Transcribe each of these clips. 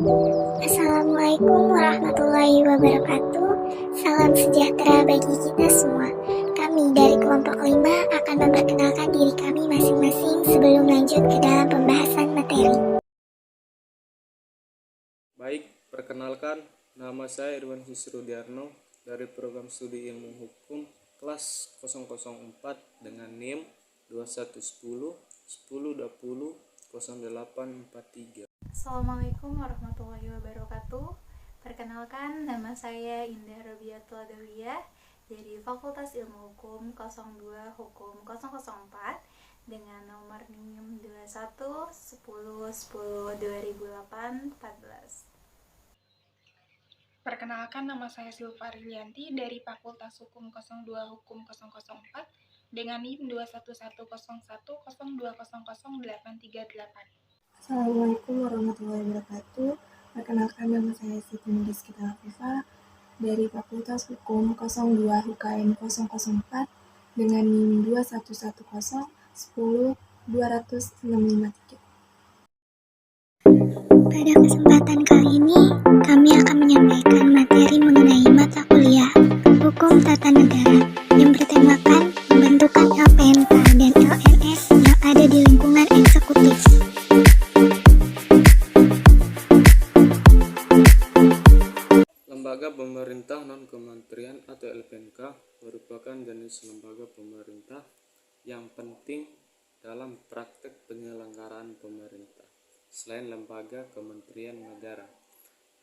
Assalamualaikum warahmatullahi wabarakatuh. Salam sejahtera bagi kita semua. Kami dari kelompok 5 akan memperkenalkan diri kami masing-masing sebelum lanjut ke dalam pembahasan materi. Baik, perkenalkan, nama saya Irwan Hisrudiarno dari program studi ilmu hukum kelas 004 dengan NIM 2110 1020 0843. Assalamualaikum warahmatullahi wabarakatuh. Perkenalkan, nama saya Indah Robiatul Adawiyah dari Fakultas Ilmu Hukum 02 Hukum 004 dengan nomor NIM 21 10 10 2008 14. Perkenalkan, nama saya Silva Rilianti dari Fakultas Hukum 02 Hukum 004 dengan NIM 21101 02000838. Assalamualaikum warahmatullahi wabarakatuh. Perkenalkan, nama saya Siti Rizkita Afifah dari Fakultas Hukum 02 HUKM 004 dengan NIM 2110 10 20653. Pada kesempatan kali ini, kami akan menyampaikan materi mengenai mata kuliah Hukum Tata Negara yang bertemakan pembentukan LPNK dan LNS yang ada di lingkungan eksekutif. Lembaga pemerintah non-kementerian atau LPNK merupakan jenis lembaga pemerintah yang penting dalam praktek penyelenggaraan pemerintah selain lembaga kementerian negara.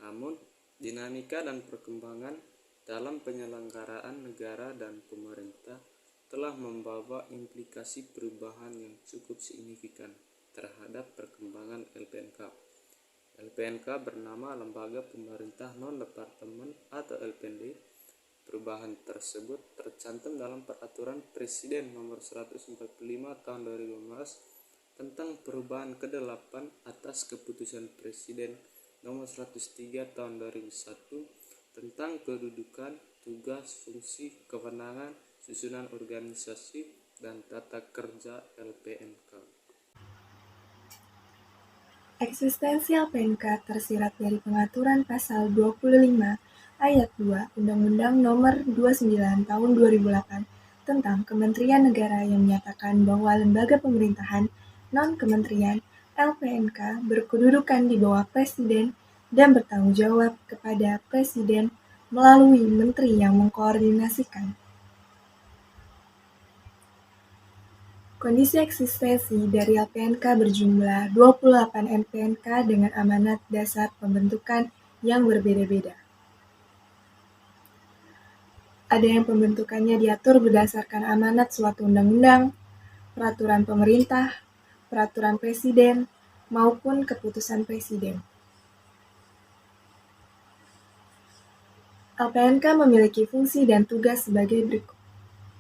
Namun, dinamika dan perkembangan dalam penyelenggaraan negara dan pemerintah telah membawa implikasi perubahan yang cukup signifikan terhadap perkembangan LPNK. LPNK bernama Lembaga Pemerintah Non-Departemen atau LPND. Perubahan tersebut tercantum dalam Peraturan Presiden Nomor 145 Tahun 2015 tentang perubahan ke-8 atas Keputusan Presiden Nomor 103 Tahun 2001 tentang kedudukan, tugas, fungsi, kewenangan, susunan organisasi, dan tata kerja LPNK. Eksistensi LPNK tersirat dari pengaturan pasal 25 ayat 2 Undang-Undang Nomor 29 Tahun 2008 tentang Kementerian Negara yang menyatakan bahwa lembaga pemerintahan non-kementerian LPNK berkedudukan di bawah Presiden dan bertanggung jawab kepada Presiden melalui menteri yang mengkoordinasikan. Kondisi eksistensi dari LPNK berjumlah 28 LPNK dengan amanat dasar pembentukan yang berbeda-beda. Ada yang pembentukannya diatur berdasarkan amanat suatu undang-undang, peraturan pemerintah, peraturan presiden, maupun keputusan presiden. LPNK memiliki fungsi dan tugas sebagai berikut.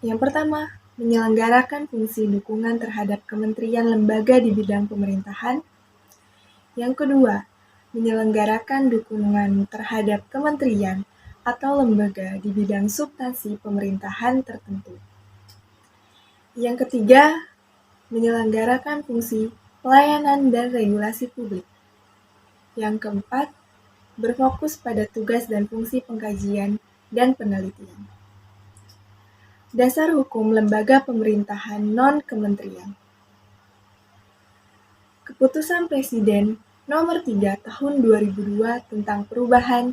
Yang pertama, menyelenggarakan fungsi dukungan terhadap kementerian lembaga di bidang pemerintahan. Yang kedua, menyelenggarakan dukungan terhadap kementerian atau lembaga di bidang substansi pemerintahan tertentu. Yang ketiga, menyelenggarakan fungsi pelayanan dan regulasi publik. Yang keempat, berfokus pada tugas dan fungsi pengkajian dan penelitian. Dasar hukum lembaga pemerintahan non-kementerian. Keputusan Presiden Nomor 3 Tahun 2002 tentang perubahan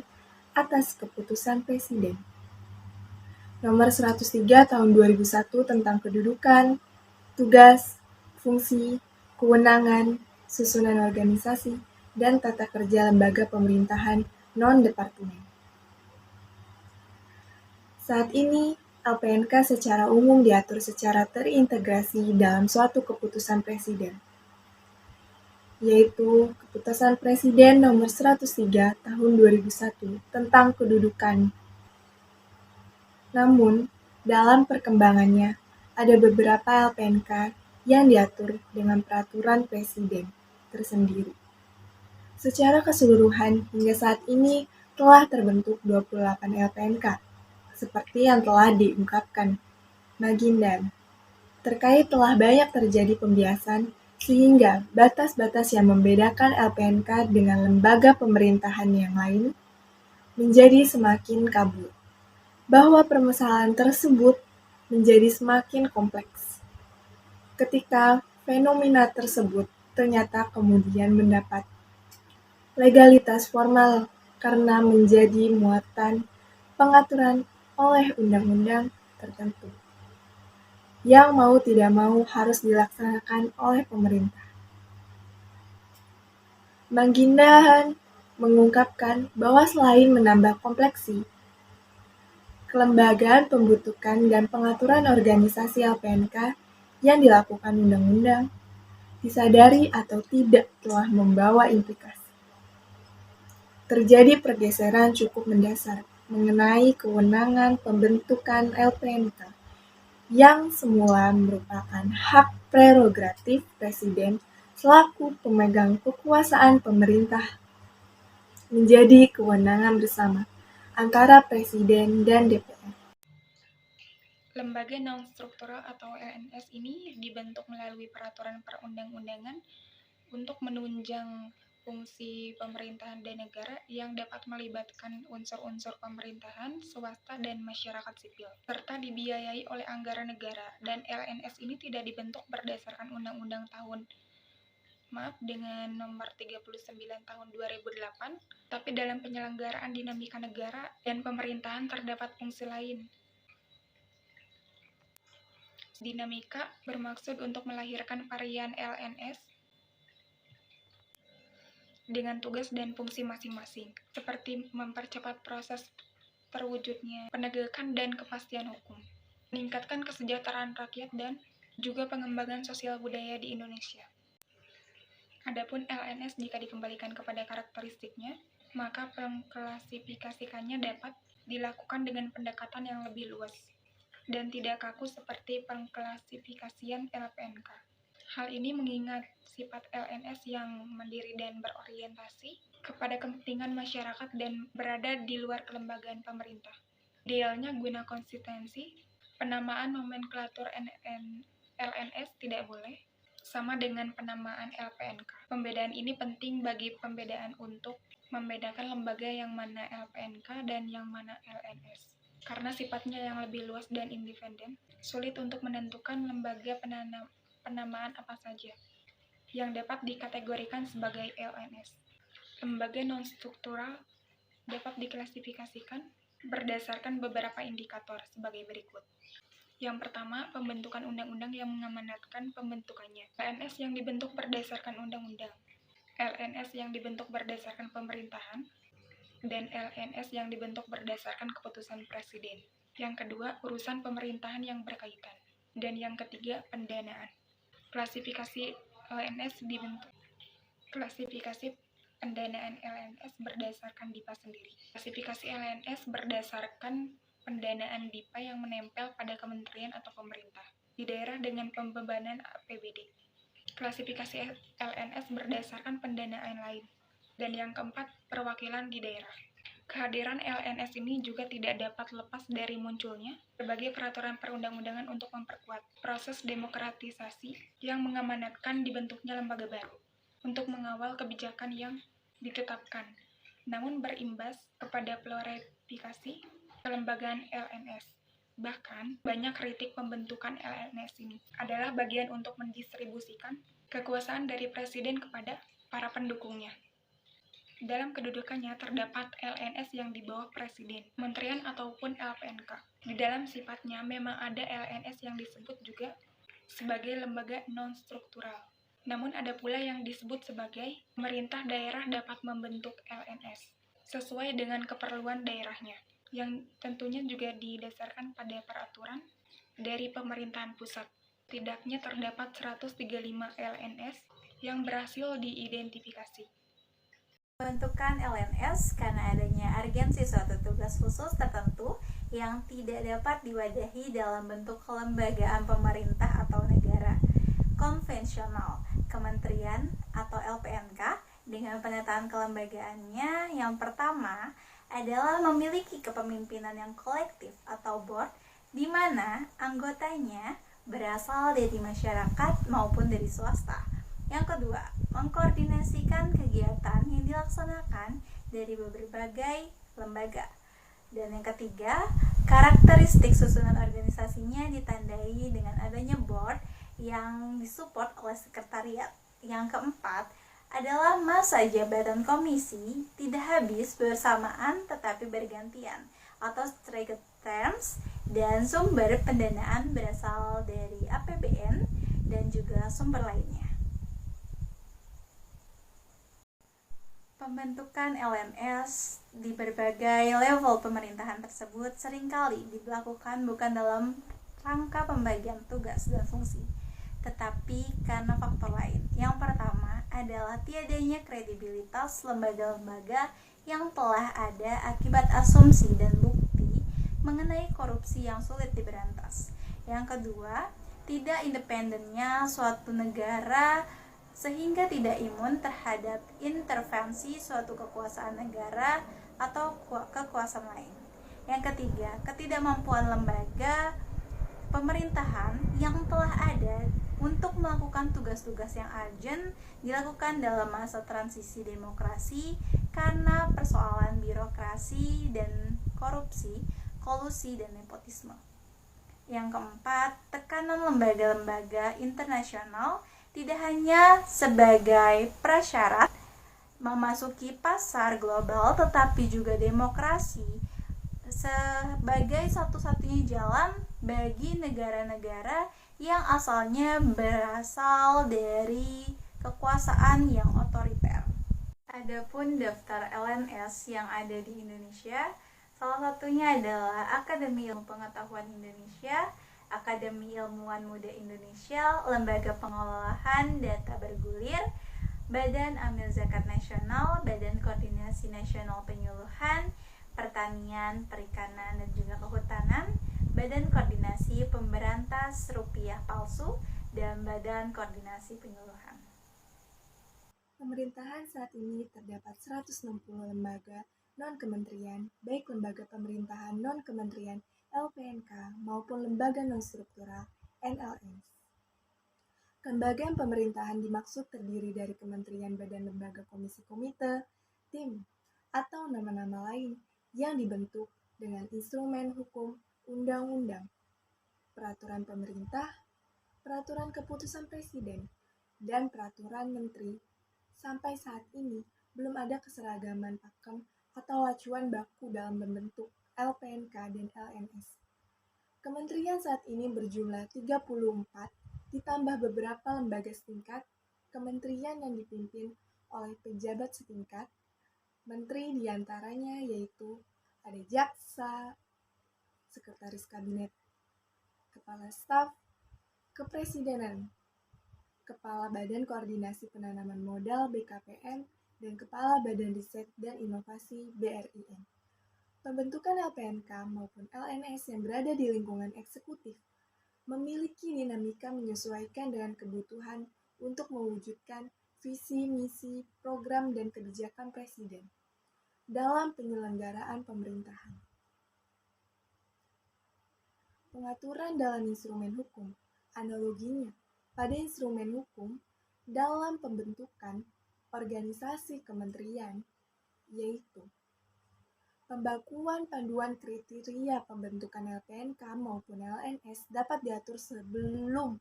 atas Keputusan Presiden Nomor 103 Tahun 2001 tentang kedudukan, tugas, fungsi, kewenangan, susunan organisasi, dan tata kerja lembaga pemerintahan non-departemen. Saat ini, LPNK secara umum diatur secara terintegrasi dalam suatu keputusan Presiden, yaitu Keputusan Presiden Nomor 103 Tahun 2001 tentang kedudukan. Namun, dalam perkembangannya, ada beberapa LPNK yang diatur dengan peraturan Presiden tersendiri. Secara keseluruhan, hingga saat ini telah terbentuk 28 LPNK, seperti yang telah diungkapkan Magindan. Terkait telah banyak terjadi pembiasan sehingga batas-batas yang membedakan LPNK dengan lembaga pemerintahan yang lain menjadi semakin kabur, bahwa permasalahan tersebut menjadi semakin kompleks. Ketika fenomena tersebut ternyata kemudian mendapat legalitas formal karena menjadi muatan pengaturan oleh undang-undang tertentu yang mau tidak mau harus dilaksanakan oleh pemerintah. Manggindahan mengungkapkan bahwa selain menambah kompleksi, kelembagaan pembentukan dan pengaturan organisasi LPNK yang dilakukan undang-undang disadari atau tidak telah membawa implikasi. Terjadi pergeseran cukup mendasar mengenai kewenangan pembentukan LPNK yang semula merupakan hak prerogatif Presiden selaku pemegang kekuasaan pemerintah menjadi kewenangan bersama antara Presiden dan DPR. Lembaga non-struktural atau LNS ini dibentuk melalui peraturan perundang-undangan untuk menunjang fungsi pemerintahan dan negara yang dapat melibatkan unsur-unsur pemerintahan, swasta, dan masyarakat sipil, serta dibiayai oleh anggaran negara. Dan LNS ini tidak dibentuk berdasarkan Undang-Undang dengan nomor 39 tahun 2008, tapi dalam penyelenggaraan dinamika negara dan pemerintahan terdapat fungsi lain. Dinamika bermaksud untuk melahirkan varian LNS dengan tugas dan fungsi masing-masing, seperti mempercepat proses terwujudnya penegakan dan kepastian hukum, meningkatkan kesejahteraan rakyat, dan juga pengembangan sosial budaya di Indonesia. Adapun LNS jika dikembalikan kepada karakteristiknya, maka pengklasifikasikannya dapat dilakukan dengan pendekatan yang lebih luas dan tidak kaku seperti pengklasifikasian LPNK. Hal ini mengingat sifat LNS yang mandiri dan berorientasi kepada kepentingan masyarakat dan berada di luar kelembagaan pemerintah. Idealnya guna konsistensi, penamaan nomenklatur LNS tidak boleh sama dengan penamaan LPNK. Pembedaan ini penting bagi pembedaan untuk membedakan lembaga yang mana LPNK dan yang mana LNS. Karena sifatnya yang lebih luas dan independen, sulit untuk menentukan lembaga penamaan apa saja yang dapat dikategorikan sebagai LNS. Lembaga non-struktural dapat diklasifikasikan berdasarkan beberapa indikator sebagai berikut. Yang pertama, pembentukan undang-undang yang mengamanatkan pembentukannya. LNS yang dibentuk berdasarkan undang-undang, LNS yang dibentuk berdasarkan pemerintahan, dan LNS yang dibentuk berdasarkan keputusan Presiden. Yang kedua, urusan pemerintahan yang berkaitan. Dan yang ketiga, pendanaan. Klasifikasi LNS dibentuk. Klasifikasi pendanaan LNS berdasarkan DIPA sendiri. Klasifikasi LNS berdasarkan pendanaan DIPA yang menempel pada kementerian atau pemerintah di daerah dengan pembebanan APBD. Klasifikasi LNS berdasarkan pendanaan lain. Dan yang keempat, perwakilan di daerah. Kehadiran LNS ini juga tidak dapat lepas dari munculnya berbagai peraturan perundang-undangan untuk memperkuat proses demokratisasi yang mengamanatkan dibentuknya lembaga baru untuk mengawal kebijakan yang ditetapkan, namun berimbas kepada pluralifikasi kelembagaan LNS. Bahkan, banyak kritik pembentukan LNS ini adalah bagian untuk mendistribusikan kekuasaan dari Presiden kepada para pendukungnya. Dalam kedudukannya terdapat LNS yang di bawah Presiden, Kementerian ataupun LPNK. Di dalam sifatnya memang ada LNS yang disebut juga sebagai lembaga non-struktural. Namun ada pula yang disebut sebagai pemerintah daerah dapat membentuk LNS sesuai dengan keperluan daerahnya, yang tentunya juga didasarkan pada peraturan dari pemerintahan pusat. Setidaknya terdapat 135 LNS yang berhasil diidentifikasi. Pembentukan LNS karena adanya urgensi suatu tugas khusus tertentu yang tidak dapat diwadahi dalam bentuk kelembagaan pemerintah atau negara konvensional, kementerian atau LPNK dengan penataan kelembagaannya. Yang pertama adalah memiliki kepemimpinan yang kolektif atau board di mana anggotanya berasal dari masyarakat maupun dari swasta. Yang kedua, mengkoordinasikan kegiatan yang dilaksanakan dari berbagai lembaga. Dan yang ketiga, karakteristik susunan organisasinya ditandai dengan adanya board yang disupport oleh sekretariat. Yang keempat adalah masa jabatan komisi tidak habis bersamaan tetapi bergantian atau staggered terms, dan sumber pendanaan berasal dari APBN dan juga sumber lainnya. Pembentukan LNS di berbagai level pemerintahan tersebut seringkali dilakukan bukan dalam rangka pembagian tugas dan fungsi, tetapi karena faktor lain. Yang pertama adalah tiadanya kredibilitas lembaga-lembaga yang telah ada akibat asumsi dan bukti mengenai korupsi yang sulit diberantas. Yang kedua, tidak independennya suatu negara sehingga tidak imun terhadap intervensi suatu kekuasaan negara atau kekuasaan lain. Yang ketiga, ketidakmampuan lembaga pemerintahan yang telah ada untuk melakukan tugas-tugas yang urgent dilakukan dalam masa transisi demokrasi karena persoalan birokrasi dan korupsi, kolusi, dan nepotisme. Yang keempat, tekanan lembaga-lembaga internasional tidak hanya sebagai prasyarat memasuki pasar global, tetapi juga demokrasi sebagai satu-satunya jalan bagi negara-negara yang asalnya berasal dari kekuasaan yang otoriter. Adapun daftar LNS yang ada di Indonesia, salah satunya adalah Akademi Ilmu Pengetahuan Indonesia, Akademi Ilmuwan Muda Indonesia, Lembaga Pengolahan Data Bergulir, Badan Amil Zakat Nasional, Badan Koordinasi Nasional Penyuluhan, Pertanian, Perikanan, dan juga Kehutanan, Badan Koordinasi Pemberantas Rupiah Palsu, dan Badan Koordinasi Penyuluhan. Pemerintahan saat ini terdapat 160 lembaga non-kementerian, baik lembaga pemerintahan non-kementerian LPNK maupun lembaga non-struktural NLS. Kelembagaan pemerintahan dimaksud terdiri dari kementerian, badan, lembaga, komisi, komite, tim, atau nama-nama lain yang dibentuk dengan instrumen hukum, undang-undang, peraturan pemerintah, peraturan keputusan presiden, dan peraturan menteri. Sampai saat ini, belum ada keseragaman pakem atau acuan baku dalam membentuk LPNK dan LNS. Kementerian saat ini berjumlah 34, ditambah beberapa lembaga setingkat, kementerian yang dipimpin oleh pejabat setingkat, menteri diantaranya yaitu ada jaksa, sekretaris kabinet, kepala staf, kepresidenan, kepala badan koordinasi penanaman modal BKPM, dan kepala badan riset dan inovasi BRIN. Pembentukan LPNK maupun LNS yang berada di lingkungan eksekutif memiliki dinamika menyesuaikan dengan kebutuhan untuk mewujudkan visi, misi, program, dan kebijakan presiden dalam penyelenggaraan pemerintahan. Pengaturan dalam instrumen hukum, analoginya pada instrumen hukum dalam pembentukan organisasi kementerian, yaitu pembakuan panduan kriteria pembentukan LPNK maupun LNS dapat diatur sebelum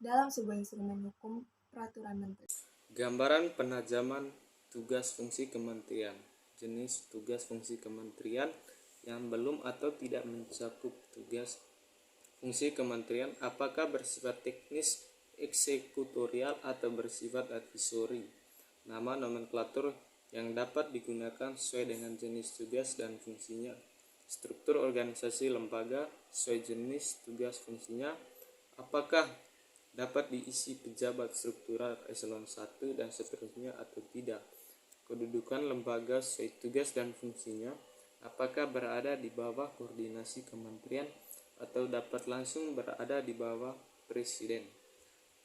dalam sebuah instrumen hukum peraturan menteri. Gambaran penajaman tugas fungsi kementerian. Jenis tugas fungsi kementerian yang belum atau tidak mencakup tugas fungsi kementerian apakah bersifat teknis, eksekutorial, atau bersifat advisory. Nama nomenklatur yang dapat digunakan sesuai dengan jenis tugas dan fungsinya. Struktur organisasi lembaga sesuai jenis tugas fungsinya. Apakah dapat diisi pejabat struktural eselon 1 dan seterusnya atau tidak. Kedudukan lembaga sesuai tugas dan fungsinya. Apakah berada di bawah koordinasi kementerian atau dapat langsung berada di bawah presiden.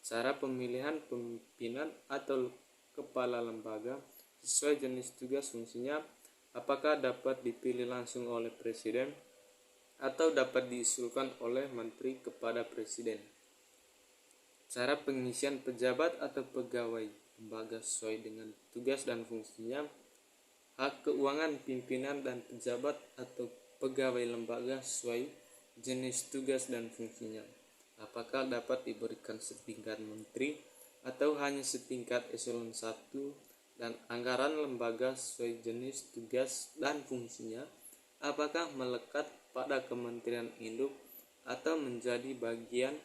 Cara pemilihan pimpinan atau kepala lembaga sesuai jenis tugas fungsinya, apakah dapat dipilih langsung oleh presiden atau dapat diusulkan oleh menteri kepada presiden. cara pengisian pejabat atau pegawai lembaga sesuai dengan tugas dan fungsinya, hak keuangan pimpinan dan pejabat atau pegawai lembaga sesuai jenis tugas dan fungsinya, apakah dapat diberikan setingkat menteri atau hanya setingkat eselon 1, dan anggaran lembaga sesuai jenis tugas dan fungsinya, apakah melekat pada kementerian induk atau menjadi bagian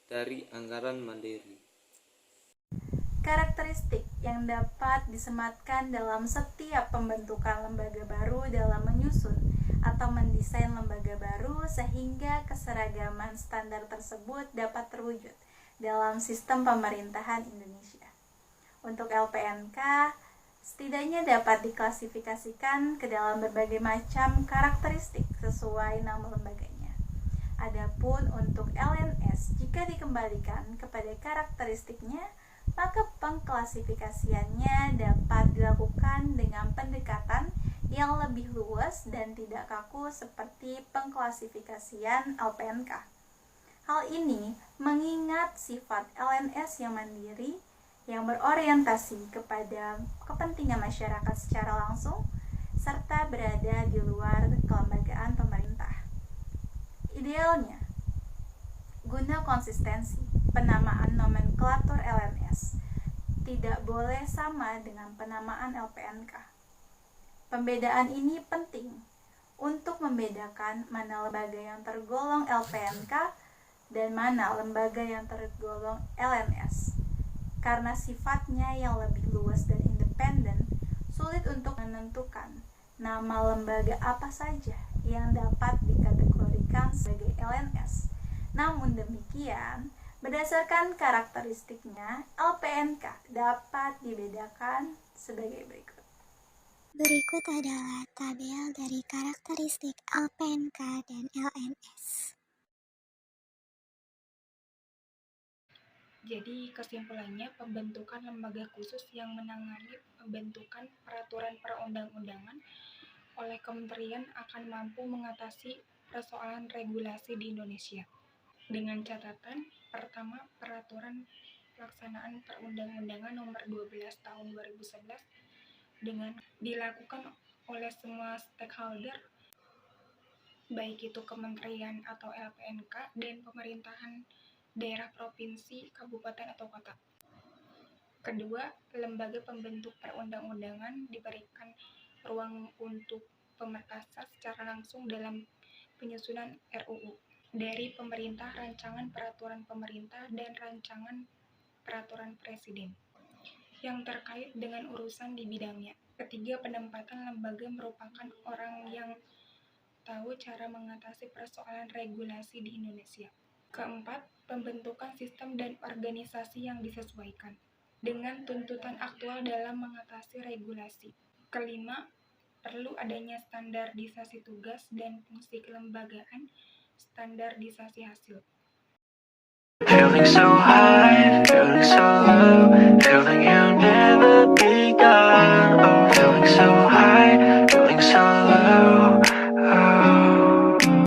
dari anggaran mandiri. Karakteristik yang dapat disematkan dalam setiap pembentukan lembaga baru dalam menyusun atau mendesain lembaga baru sehingga keseragaman standar tersebut dapat terwujud dalam sistem pemerintahan Indonesia. Untuk LPNK, setidaknya dapat diklasifikasikan ke dalam berbagai macam karakteristik sesuai nama lembaganya. Adapun untuk LNS, jika dikembalikan kepada karakteristiknya, maka pengklasifikasiannya dapat dilakukan dengan pendekatan yang lebih luas dan tidak kaku seperti pengklasifikasian LPNK. Hal ini mengingat sifat LNS yang mandiri, yang berorientasi kepada kepentingan masyarakat secara langsung, serta berada di luar kelembagaan pemerintah. Idealnya, guna konsistensi, penamaan nomenklatur LNS tidak boleh sama dengan penamaan LPNK. Pembedaan ini penting untuk membedakan mana lembaga yang tergolong LPNK dan mana lembaga yang tergolong LNS. Karena sifatnya yang lebih luas dan independen, sulit untuk menentukan nama lembaga apa saja yang dapat dikategorikan sebagai LNS. Namun demikian, berdasarkan karakteristiknya, LPNK dapat dibedakan sebagai berikut. Berikut adalah tabel dari karakteristik LPNK dan LNS. Jadi kesimpulannya, pembentukan lembaga khusus yang menangani pembentukan peraturan perundang-undangan oleh kementerian akan mampu mengatasi persoalan regulasi di Indonesia. Dengan catatan, pertama, peraturan pelaksanaan perundang-undangan nomor 12 tahun 2011 dengan dilakukan oleh semua stakeholder, baik itu kementerian atau LPNK dan pemerintahan daerah, provinsi, kabupaten atau kota. Kedua, lembaga pembentuk perundang-undangan diberikan ruang untuk pemerkasa secara langsung dalam penyusunan RUU dari pemerintah, rancangan peraturan pemerintah, dan rancangan peraturan presiden yang terkait dengan urusan di bidangnya. Ketiga, penempatan lembaga merupakan orang yang tahu cara mengatasi persoalan regulasi di Indonesia. Keempat, pembentukan sistem dan organisasi yang disesuaikan dengan tuntutan aktual dalam mengatasi regulasi. Kelima, perlu adanya standarisasi tugas dan fungsi kelembagaan, standarisasi hasil. Feeling so high, feeling so alive.